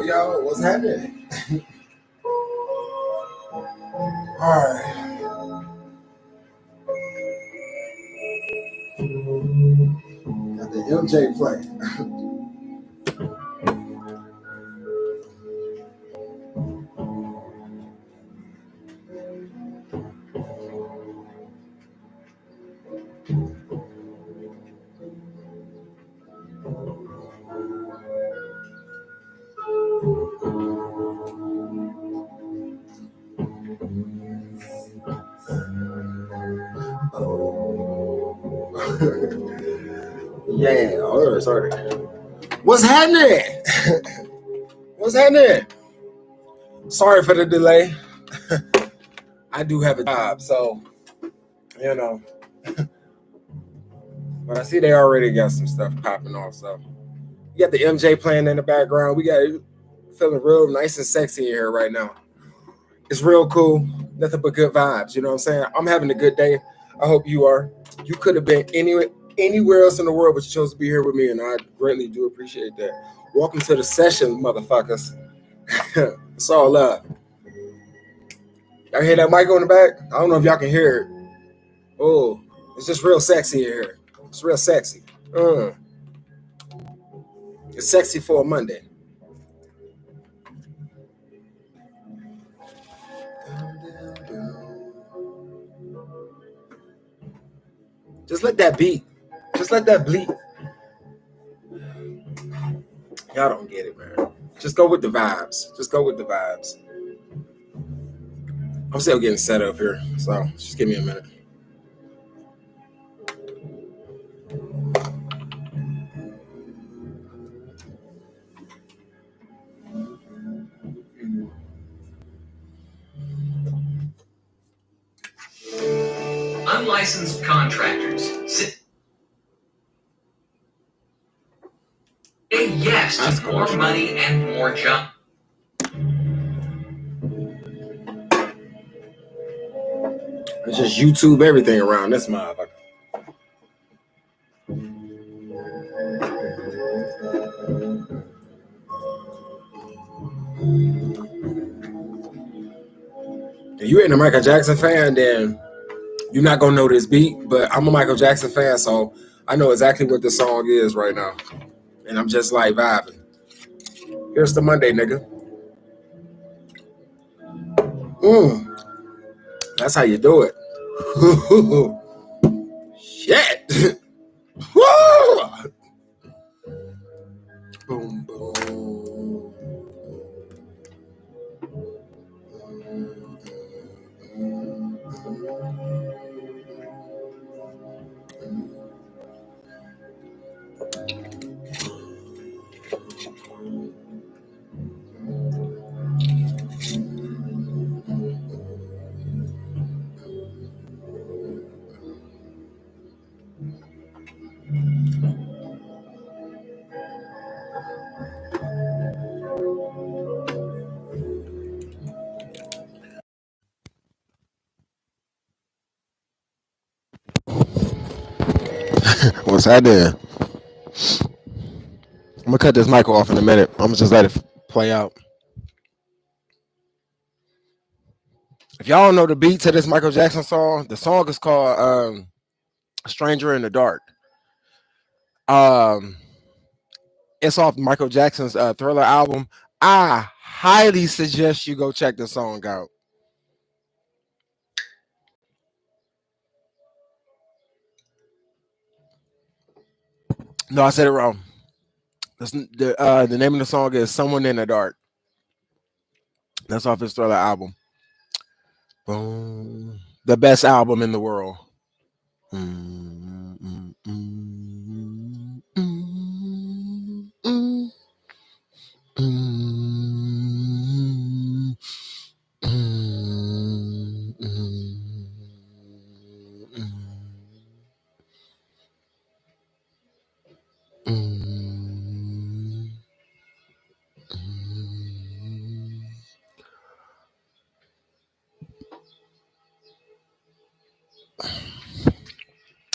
Yo, what's happening? All right. Got the MJ play. Yeah, sorry. What's happening? What's happening? Sorry for the delay. I do have a job, so you know. But I see they already got some stuff popping off. So you got the MJ playing in the background. We got it feeling real nice and sexy in here right now. It's real cool. Nothing but good vibes. You know what I'm saying? I'm having a good day. I hope you are. You could have been anywhere else in the world, but you chose to be here with me, and I greatly do appreciate that. Welcome to the session, motherfuckers. It's all love. Y'all hear that mic on the back? I don't know if y'all can hear it. Oh, it's just real sexy in here. It's real sexy. It's sexy for a Monday. Just let that beat. Just let that bleep. Y'all don't get it, man. Just go with the vibes. Just go with the vibes. I'm still getting set up here, so just give me a minute. Unlicensed contractors. Say yes to more money and more jobs. It's just YouTube everything around this motherfucker. If you ain't a Michael Jackson fan, then you're not gonna know this beat. But I'm a Michael Jackson fan, so I know exactly what the song is right now, and I'm just like vibing. Here's the Monday, nigga. That's how you do it. Shit. Boom, boom. What's happening? I'm gonna cut this mic off in a minute. I'm gonna just let it play out. If y'all don't know the beat to this Michael Jackson song, the song is called Stranger in the Dark. It's off Michael Jackson's Thriller album. I highly suggest you go check the song out. No, I said it wrong. The name of the song is Someone in the Dark. That's off his Thriller album. Boom. The best album in the world.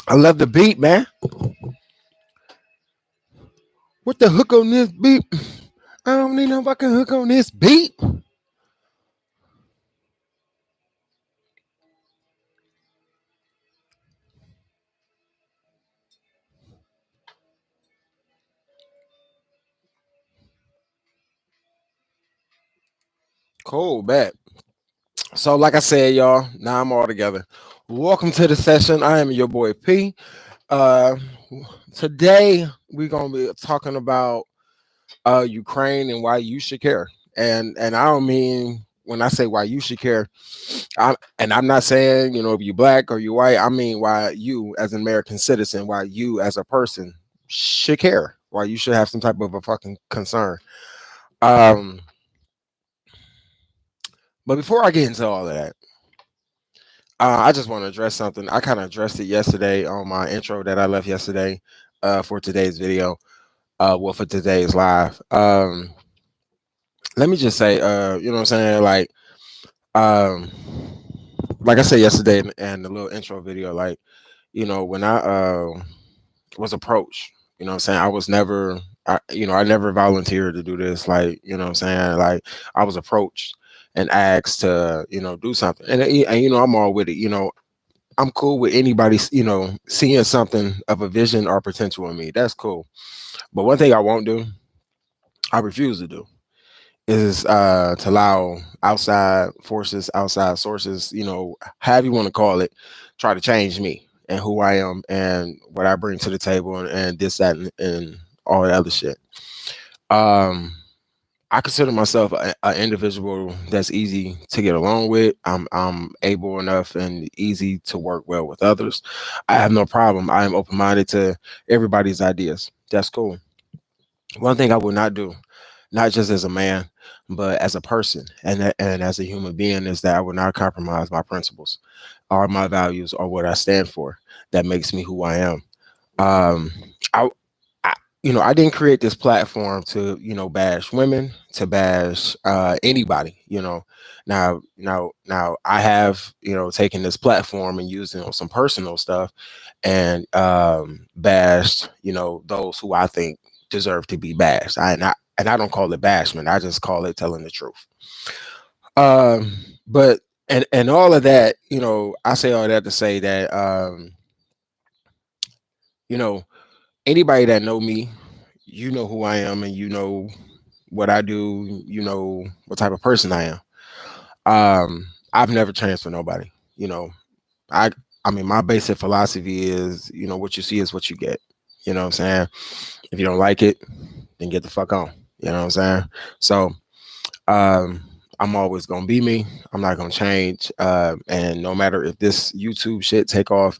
I love the beat, man. What the hook on this beat? I don't need no fucking hook on this beat. Cool, bet. So, like I said, y'all, now I'm all together. Welcome to the session. I am your boy P. Today we're gonna be talking about Ukraine and why you should care. And I don't mean when I say why you should care, I'm not saying if you're black or you're white. I mean why you as an American citizen, why you as a person should care, why you should have some type of a fucking concern. But before I get into all of that, I just want to address something. I kind of addressed it yesterday on my intro that I left yesterday for today's video. Well, for today's live. Let me just say, you know what I'm saying? Like I said yesterday in the little intro video, like, when I was approached. You know what I'm saying? I was never, I never volunteered to do this. Like, you know what I'm saying? Like, I was approached and asked to, do something. And I'm all with it. I'm cool with anybody, seeing something of a vision or potential in me. That's cool. But one thing I won't do, I refuse to do, is to allow outside forces, outside sources, however you want to call it, try to change me and who I am and what I bring to the table, and this, that, and all that other shit. Um, I consider myself an individual that's easy to get along with. I'm able enough and easy to work well with others. I have no problem. I am open minded to everybody's ideas. That's cool. One thing I will not do, not just as a man, but as a person and as a human being, is that I will not compromise my principles or my values or what I stand for. That makes me who I am. Um, I, I didn't create this platform to, bash women, to bash anybody. Now I have, taken this platform and used it on some personal stuff and bashed, those who I think deserve to be bashed. And I don't call it bashment. I just call it telling the truth. But and all of that, I say all that to say that you know, anybody that know me, you know who I am, and you know what I do, you know what type of person I am. I've never changed for nobody. I I mean, my basic philosophy is, what you see is what you get. You know what I'm saying? If you don't like it, then get the fuck on. You know what I'm saying? So um I'm always gonna be me. I'm not gonna change. And no matter if this YouTube shit take off,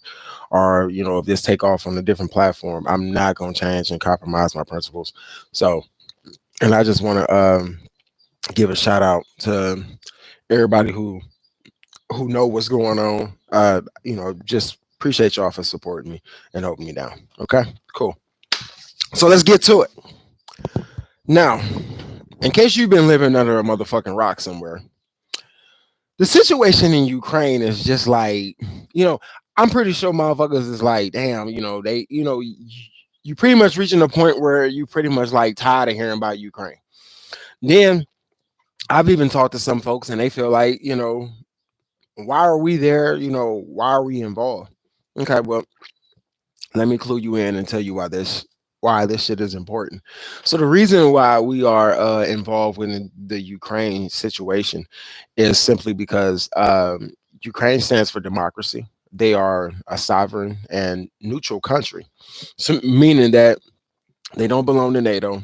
or if this take off on a different platform, I'm not gonna change and compromise my principles. So, and I just want to give a shout out to everybody who know what's going on. Just appreciate y'all for supporting me and helping me down. Okay, cool. So let's get to it. Now, in case you've been living under a motherfucking rock somewhere, the situation in Ukraine is just like, I'm pretty sure motherfuckers is like, damn, you pretty much reaching a point where you pretty much like tired of hearing about Ukraine. Then I've even talked to some folks and they feel like, why are we there? Why are we involved? Okay, well, let me clue you in and tell you why this shit is important. So the reason why we are involved with the Ukraine situation is simply because Ukraine stands for democracy. They are a sovereign and neutral country, so meaning that they don't belong to NATO.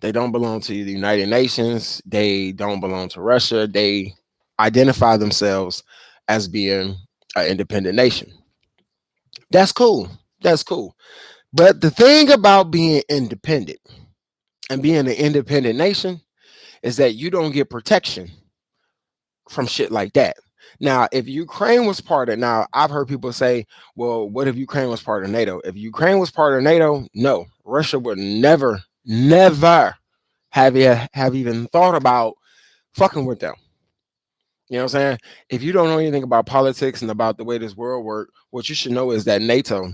They don't belong to the United Nations. They don't belong to Russia. They identify themselves as being an independent nation. That's cool. That's cool. But the thing about being independent and being an independent nation is that you don't get protection from shit like that. Now, if Ukraine was part of, now I've heard people say, well, what if Ukraine was part of NATO? If Ukraine was part of NATO, no, Russia would never, never have even thought about fucking with them. You know what I'm saying? If you don't know anything about politics and about the way this world works, what you should know is that NATO,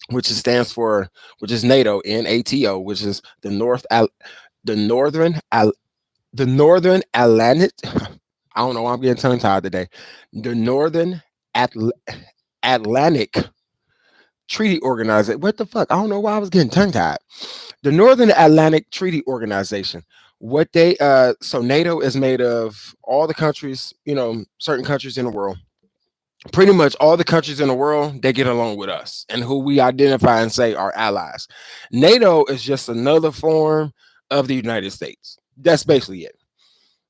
which is NATO, NATO, which is the Northern Atlantic. I don't know why I'm getting tongue tied today. The Northern Atlantic Treaty Organization. What the fuck? I don't know why I was getting tongue tied. The Northern Atlantic Treaty Organization. What they so NATO is made of all the countries, certain countries in the world. Pretty much all the countries in the world, they get along with us and who we identify and say are allies. NATO is just another form of the United States. That's basically it.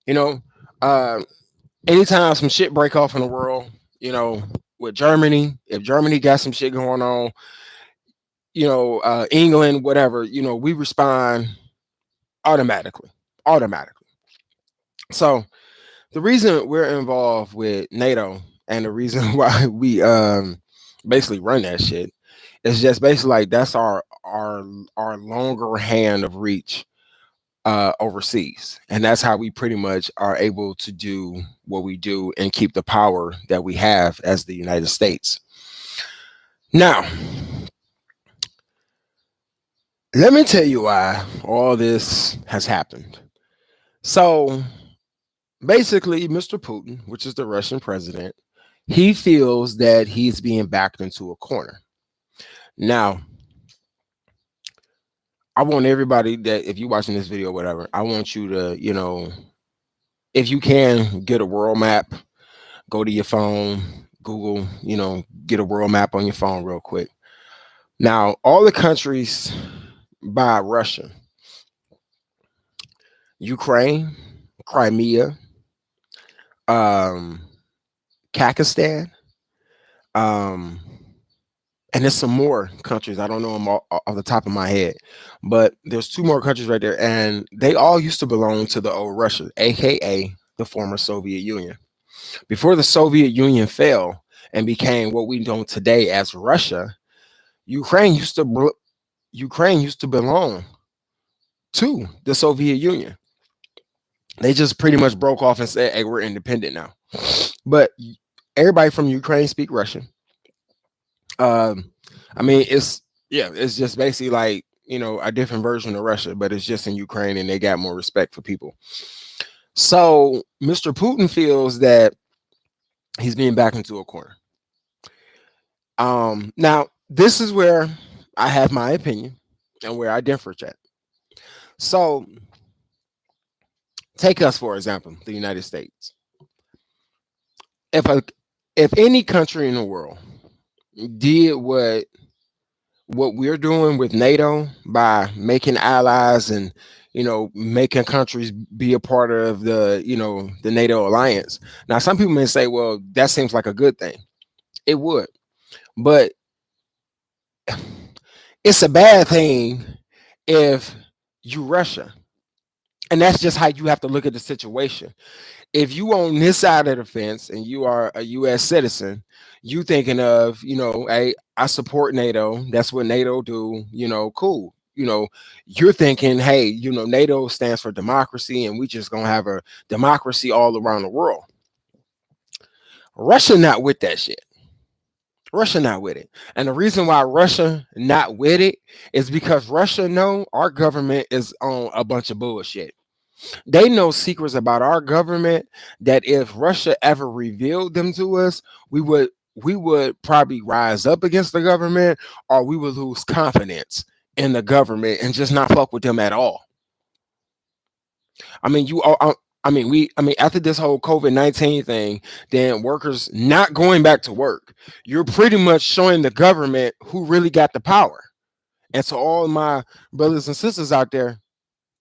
You know, anytime some shit break off in the world, with Germany, if Germany got some shit going on, England, whatever, we respond automatically. So the reason we're involved with NATO and the reason why we basically run that shit is just basically like that's our longer hand of reach overseas, and that's how we pretty much are able to do what we do and keep the power that we have as the United States. Now, Let me tell you why all this has happened. So basically, Mr. Putin, which is the Russian president, he feels that he's being backed into a corner. Now, I want everybody that if you're watching this video, whatever, I want you to, if you can get a world map, go to your phone, Google, get a world map on your phone real quick. Now, all the countries by Russia, Ukraine, Crimea, Kazakhstan, and there's some more countries. I don't know them all off the top of my head, but there's two more countries right there, and they all used to belong to the old Russia, aka the former Soviet Union. Before the Soviet Union fell and became what we know today as Russia, Ukraine used to belong to the Soviet Union. They just pretty much broke off and said, "Hey, we're independent now." But everybody from Ukraine speak Russian. I mean, it's just basically like a different version of Russia, but it's just in Ukraine, and they got more respect for people. So Mr. Putin feels that he's being backed into a corner. Now this is where I have my opinion and where I differentiate. So take us for example, the United States. If any country in the world did what we're doing with NATO by making allies and making countries be a part of the the NATO alliance. Now some people may say, well, that seems like a good thing. It would, but it's a bad thing if you Russia. And that's just how you have to look at the situation. If you on this side of the fence and you are a U.S. citizen, you thinking of, hey, I support NATO. That's what NATO do. Cool. You're thinking, hey, NATO stands for democracy, and we just gonna have a democracy all around the world. Russia not with that shit. Russia not with it. And the reason why Russia not with it is because Russia know our government is on a bunch of bullshit. They know secrets about our government that if Russia ever revealed them to us, we would probably rise up against the government, or we would lose confidence in the government and just not fuck with them at all. I mean, after this whole COVID-19 thing, then workers not going back to work, you're pretty much showing the government who really got the power. And to all my brothers and sisters out there,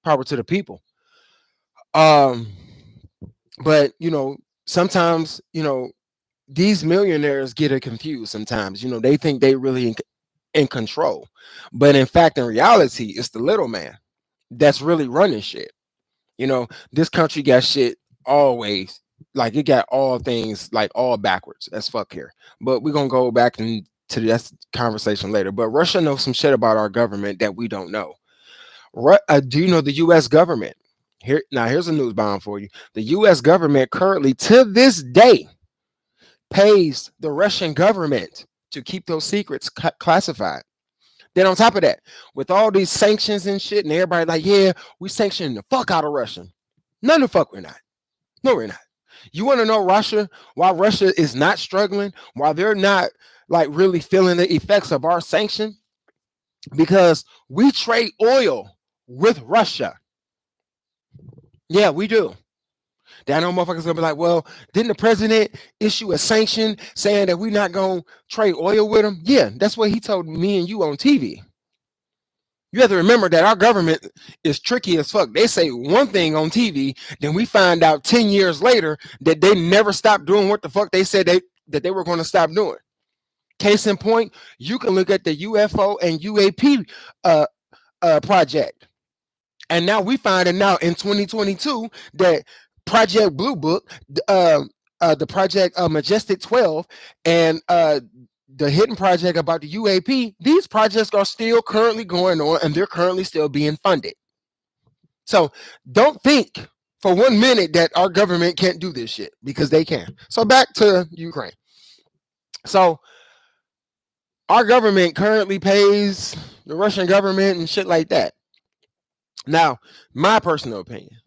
power to the people. But sometimes these millionaires get it confused. Sometimes they think they really in control, but in fact, in reality, it's the little man that's really running shit. This country got shit always, like it got all things like all backwards as fuck here. But we're gonna go back into that conversation later. But Russia knows some shit about our government that we don't know. Do you know the U.S. government? Here's a news bomb for you. The U.S. government currently, to this day, pays the Russian government to keep those secrets classified. Then on top of that, with all these sanctions and shit, and everybody like, yeah, we sanctioning the fuck out of Russia. None the fuck we're not. No, we're not. You want to know why Russia is not struggling, why they're not like really feeling the effects of our sanction? Because we trade oil with Russia. Yeah, we do. I know motherfuckers gonna be like, well, didn't the president issue a sanction saying that we're not gonna trade oil with him? Yeah, that's what he told me and you on TV. You have to remember that our government is tricky as fuck. They say one thing on TV, then we find out 10 years later that they never stopped doing what the fuck they said that they were going to stop doing. Case in point, you can look at the UFO and UAP project. And now we finding out in 2022 that Project Blue Book, the project Majestic 12, and the hidden project about the UAP, these projects are still currently going on, and they're currently still being funded. So don't think for 1 minute that our government can't do this shit, because they can. So back to Ukraine. So our government currently pays the Russian government and shit like that. Now, my personal opinion.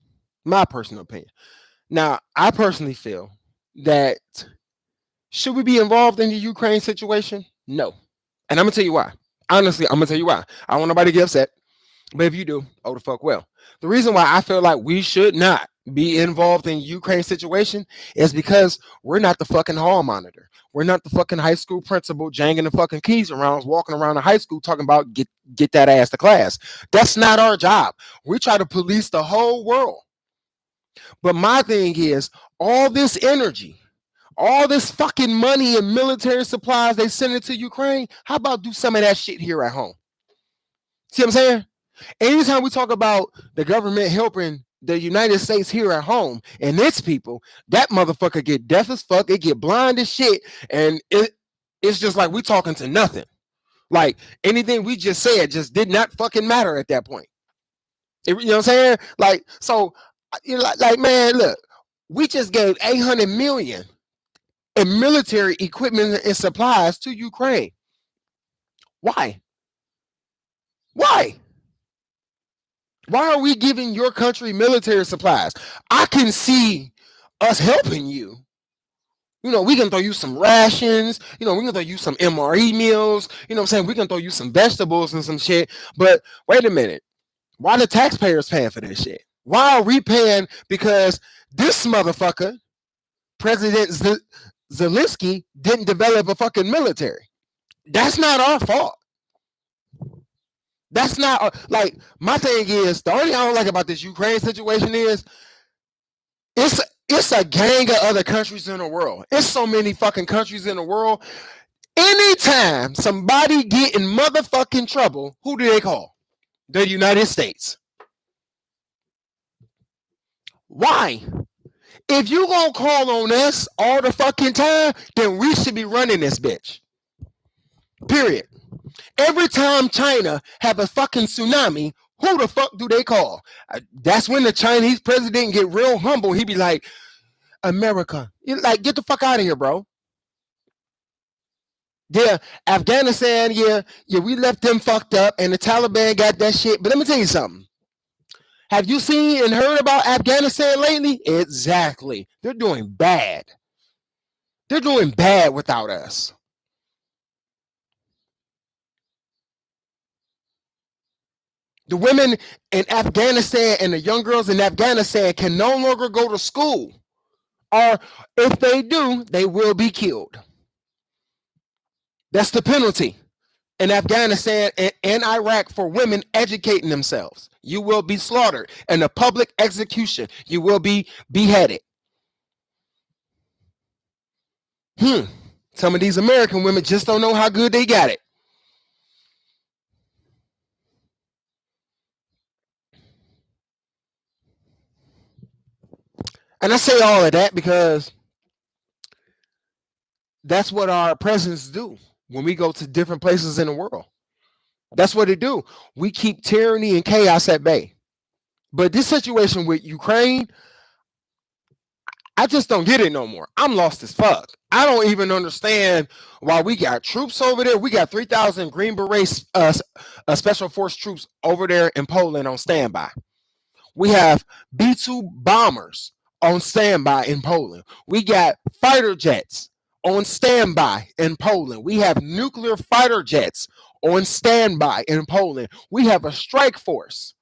Now, I personally feel that should we be involved in the Ukraine situation? No. And I'm gonna tell you why. Honestly, I'm gonna tell you why. I don't want nobody to get upset. But if you do, oh the fuck well. The reason why I feel like we should not be involved in Ukraine situation is because we're not the fucking hall monitor. We're not the fucking high school principal janging the fucking keys around, walking around the high school talking about get that ass to class. That's not our job. We try to police the whole world. But my thing is, all this energy, all this fucking money and military supplies they send it to Ukraine, how about do some of that shit here at home? See what I'm saying? Anytime we talk about the government helping the United States here at home and its people, that motherfucker get deaf as fuck, it get blind as shit, and it's just like we talking to nothing. Like anything we just said just did not fucking matter at that point. You know what I'm saying? Like, so, like man, look, we just gave 800 million in military equipment and supplies to Ukraine. Why? Why? Why are we giving your country military supplies? I can see us helping you. You know, we can throw you some rations. You know, we can throw you some MRE meals. You know what I'm saying? We can throw you some vegetables and some shit. But wait a minute. Why the taxpayers paying for this shit? Why are we paying? Because this motherfucker, President Zelensky, didn't develop a fucking military. That's not our fault. That's not like my thing is the only thing I don't like about this Ukraine situation is it's a gang of other countries in the world. It's so many fucking countries in the world. Anytime somebody get in motherfucking trouble, who do they call? The United States. Why? If you gonna call on us all the fucking time, then we should be running this bitch. Period. Every time China have a fucking tsunami, who the fuck do they call? That's when the Chinese president get real humble. He be like, America. Like, get the fuck out of here, bro. Yeah, Afghanistan, yeah, we left them fucked up and the Taliban got that shit. But let me tell you something. Have you seen and heard about Afghanistan lately? Exactly. They're doing bad. They're doing bad without us. The women in Afghanistan and the young girls in Afghanistan can no longer go to school. Or if they do, they will be killed. That's the penalty in Afghanistan and Iraq for women educating themselves. You will be slaughtered in a public execution. You will be beheaded. Some of these American women just don't know how good they got it. And I say all of that because that's what our presidents do when we go to different places in the world. That's what they do. We keep tyranny and chaos at bay. But this situation with Ukraine, I just don't get it no more. I'm lost as fuck. I don't even understand why we got troops over there. We got 3,000 Green Berets, special force troops over there in Poland on standby. We have B-2 bombers on standby in Poland. We got fighter jets on standby in Poland. We have nuclear fighter jets on standby in Poland. We have a strike force.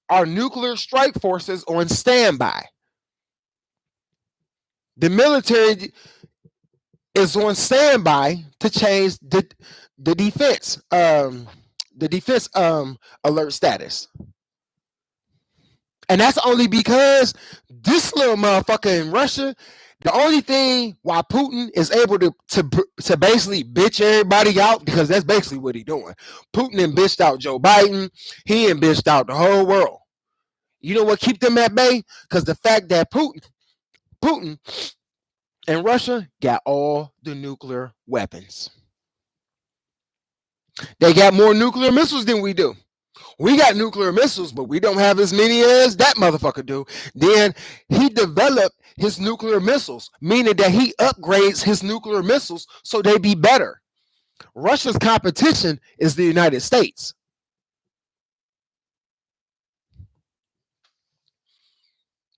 Our nuclear strike forces on standby. The military is on standby to change the defense alert status. And that's only because this little motherfucker in Russia, the only thing why Putin is able to basically bitch everybody out, because that's basically what he's doing. Putin and bitched out Joe Biden. He and bitched out the whole world. You know what keep them at bay? Because the fact that Putin and Russia got all the nuclear weapons. They got more nuclear missiles than we do. We got nuclear missiles, but we don't have as many as that motherfucker do. Then he developed his nuclear missiles, meaning that he upgrades his nuclear missiles so they be better. Russia's competition is the United States.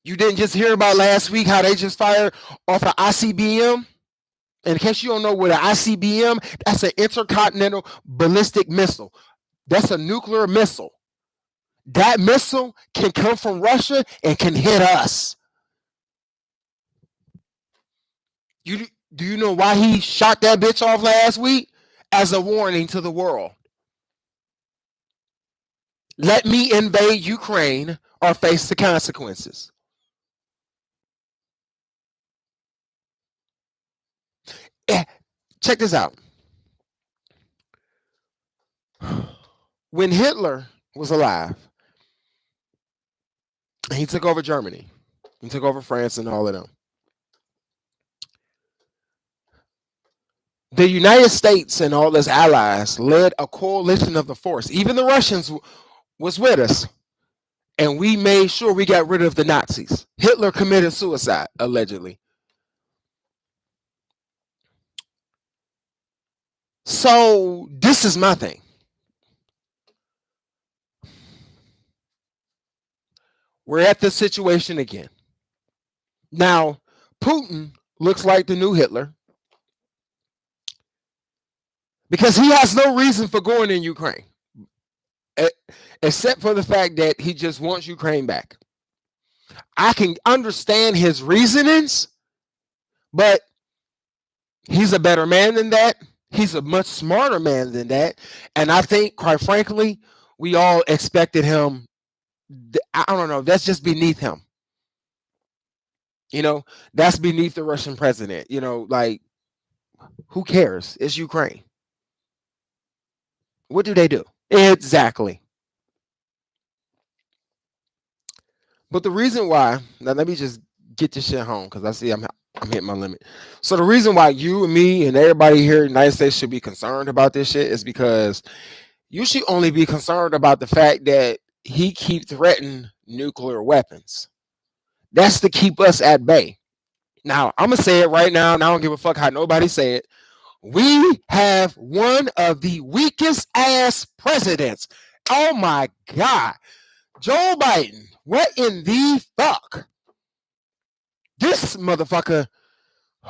You didn't just hear about last week how they just fired off an ICBM? In case you don't know what an ICBM, that's an intercontinental ballistic missile. That's a nuclear missile. That missile can come from Russia and can hit us. Do you know why he shot that bitch off last week? As a warning to the world. Let me invade Ukraine or face the consequences. Check this out. When Hitler was alive, he took over Germany. He took over France and all of them. The United States and all its allies led a coalition of the force. Even the Russians was with us. And we made sure we got rid of the Nazis. Hitler committed suicide, allegedly. So this is my thing. We're at this situation again. Now, Putin looks like the new Hitler because he has no reason for going in Ukraine, except for the fact that he just wants Ukraine back. I can understand his reasonings, but he's a better man than that. He's a much smarter man than that. And I think, quite frankly, we all expected him. I don't know. That's just beneath him. You know, that's beneath the Russian president. You know, like, who cares? It's Ukraine. What do they do? Exactly. But the reason why, now let me just get this shit home because I see I'm hitting my limit. So the reason why you and me and everybody here in the United States should be concerned about this shit is because you should only be concerned about the fact that he keep threatening nuclear weapons. That's to keep us at bay. Now, I'm going to say it right now, and I don't give a fuck how nobody say it. We have one of the weakest ass presidents. Oh my God. Joe Biden, what in the fuck? This motherfucker,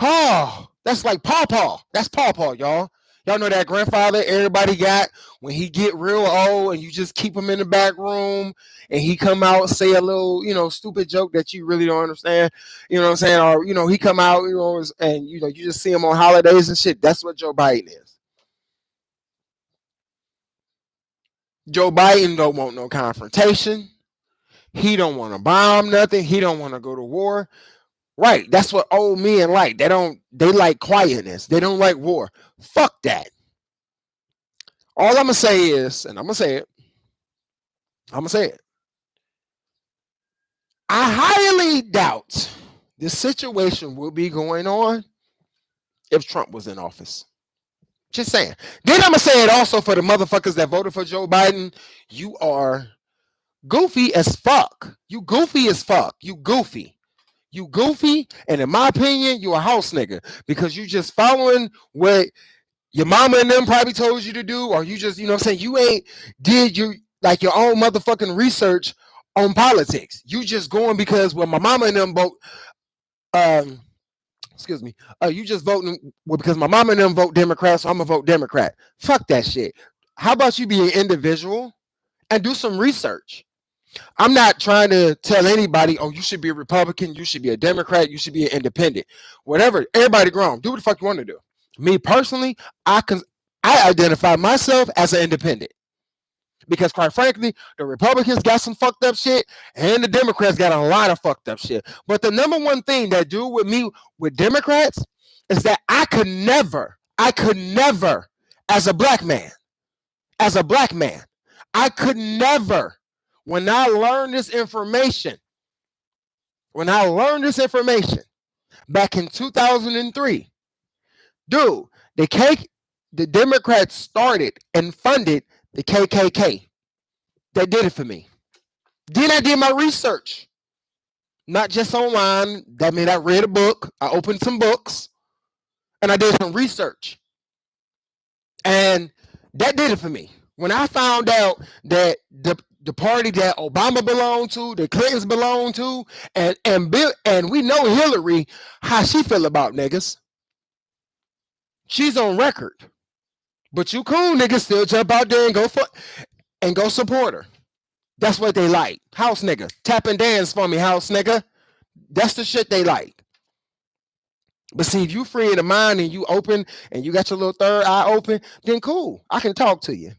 oh, that's like Pawpaw. That's Pawpaw, y'all. Y'all know that grandfather everybody got when he get real old and you just keep him in the back room and he come out and say a little, you know, stupid joke that you really don't understand. You know what I'm saying? Or, you know, he come out, you know, and, you know, you just see him on holidays and shit. That's what Joe Biden is. Joe Biden don't want no confrontation. He don't want to bomb nothing. He don't want to go to war. Right. That's what old men like. They like quietness. They don't like war. Fuck that. All I'm going to say is, and I'm going to say it. I highly doubt this situation will be going on if Trump was in office. Just saying. Then I'm going to say it also for the motherfuckers that voted for Joe Biden. You are goofy as fuck. You goofy as fuck. You goofy. You goofy, and in my opinion, you a house nigga because you just following what your mama and them probably told you to do, or you just, you know what I'm saying, you ain't did your own motherfucking research on politics. You just going because well, my mama and them vote, you just voting because my mama and them vote Democrat, so I'm gonna vote Democrat. Fuck that shit. How about you be an individual and do some research? I'm not trying to tell anybody, oh, you should be a Republican, you should be a Democrat, you should be an independent. Whatever. Everybody grown. Do what the fuck you want to do. Me personally, I identify myself as an independent. Because quite frankly, the Republicans got some fucked up shit and the Democrats got a lot of fucked up shit. But the number one thing that do with me with Democrats is that I could never, as a black man, I could never, when I learned this information back in 2003, dude, the Democrats started and funded the KKK. They did it for me. Then I did my research, not just online. That means I read a book, I opened some books, and I did some research. And that did it for me. When I found out that the party that Obama belonged to, the Clintons belonged to, and Bill, and we know Hillary, how she feel about niggas. She's on record. But you cool niggas still jump out there and go support her. That's what they like. House nigga. Tap and dance for me, house nigga. That's the shit they like. But see, if you free in the mind and you open and you got your little third eye open, then cool. I can talk to you.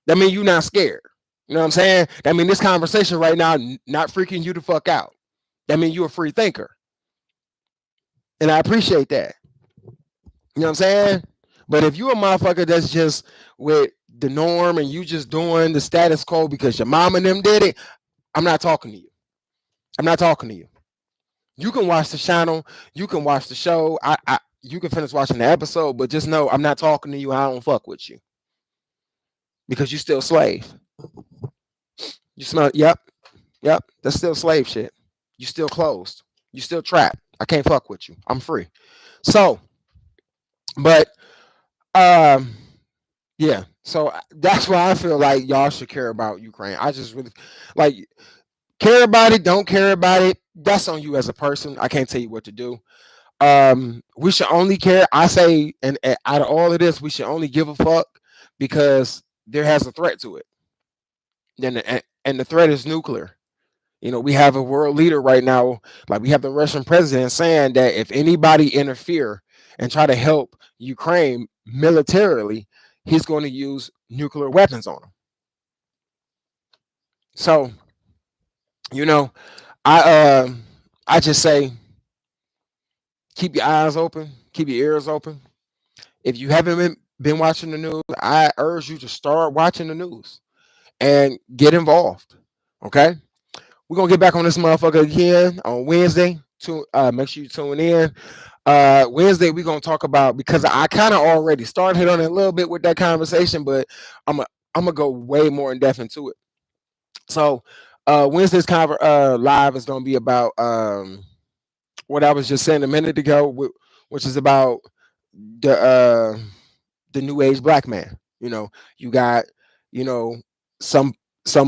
That means you're not scared. You know what I'm saying? That means this conversation right now not freaking you the fuck out. That means you're a free thinker. And I appreciate that. You know what I'm saying? But if you a motherfucker that's just with the norm and you just doing the status quo because your mom and them did it, I'm not talking to you. I'm not talking to you. You can watch the channel, you can watch the show, you can finish watching the episode, but just know I'm not talking to you. I don't fuck with you because you still slave. You smell? Yep. That's still slave shit. You still closed. You still trapped. I can't fuck with you. I'm free. So, but yeah. So that's why I feel like y'all should care about Ukraine. I just really like care about it. Don't care about it. That's on you as a person. I can't tell you what to do. We should only care. I say, and out of all of this, we should only give a fuck because there has a threat to it. Then and the threat is nuclear. You know, we have a world leader right now, like we have the Russian president saying that if anybody interfere and try to help Ukraine militarily, he's going to use nuclear weapons on them. So, you know, I just say keep your eyes open, keep your ears open. If you haven't been watching the news, I urge you to start watching the news and get involved. Okay? We're gonna get back on this motherfucker again on Wednesday. Make sure you tune in. Wednesday we're gonna talk about, because I kind of already started on it a little bit with that conversation, but I'm gonna go way more in depth into it. So Wednesday's live is gonna be about what I was just saying a minute ago, which is about the new age black man. You know, you got, you know, some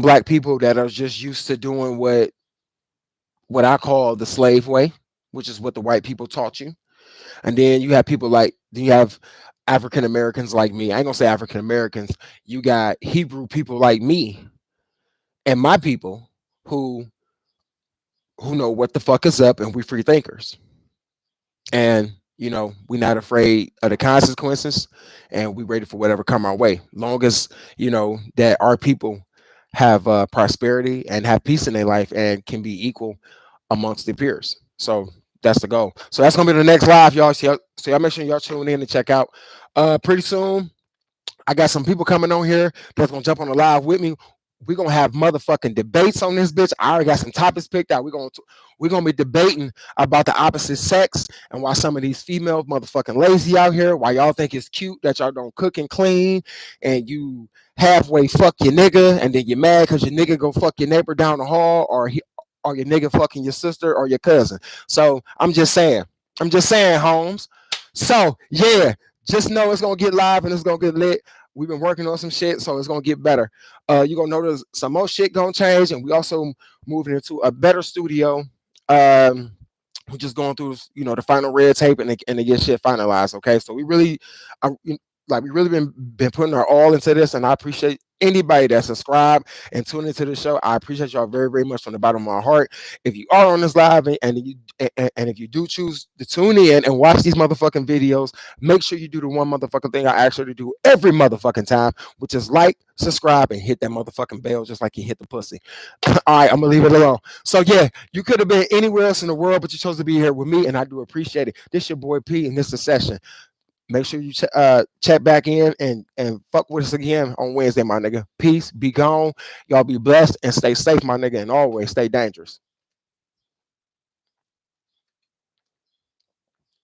black people that are just used to doing what I call the slave way, which is what the white people taught you. And then you have people like, you have African Americans like me. I ain't gonna say African Americans. You got Hebrew people like me and my people who know what the fuck is up, and we free thinkers. And you know, we're not afraid of the consequences, and we ready for whatever come our way. Long as, you know, that our people have prosperity and have peace in their life and can be equal amongst their peers. So that's the goal. So that's gonna be the next live, y'all. So y'all make sure y'all tune in and check out. Pretty soon, I got some people coming on here that's gonna jump on the live with me. We're gonna have motherfucking debates on this bitch. I already got some topics picked out. We're gonna be debating about the opposite sex and why some of these females motherfucking lazy out here. Why y'all think it's cute that y'all don't cook and clean, and you halfway fuck your nigga, and then you're mad because your nigga go fuck your neighbor down the hall, or your nigga fucking your sister or your cousin. So I'm just saying, Holmes. So yeah, just know it's gonna get live and it's gonna get lit. We've been working on some shit, so it's gonna get better. You're gonna notice some more shit gonna change, and we also moving into a better studio. We're just going through, you know, the final red tape and to get shit finalized. Okay, so we really been putting our all into this, and I appreciate anybody that subscribe and tune into the show. I appreciate y'all very, very much from the bottom of my heart. If you are on this live and if you do choose to tune in and watch these motherfucking videos, make sure you do the one motherfucking thing I ask you to do every motherfucking time, which is like, subscribe, and hit that motherfucking bell just like you hit the pussy. All right, I'm gonna leave it alone. So yeah, you could have been anywhere else in the world, but you chose to be here with me, and I do appreciate it. This your boy P, and this is the session. Make sure you check back in and fuck with us again on Wednesday, my nigga. Peace, be gone. Y'all be blessed and stay safe, my nigga, and always stay dangerous.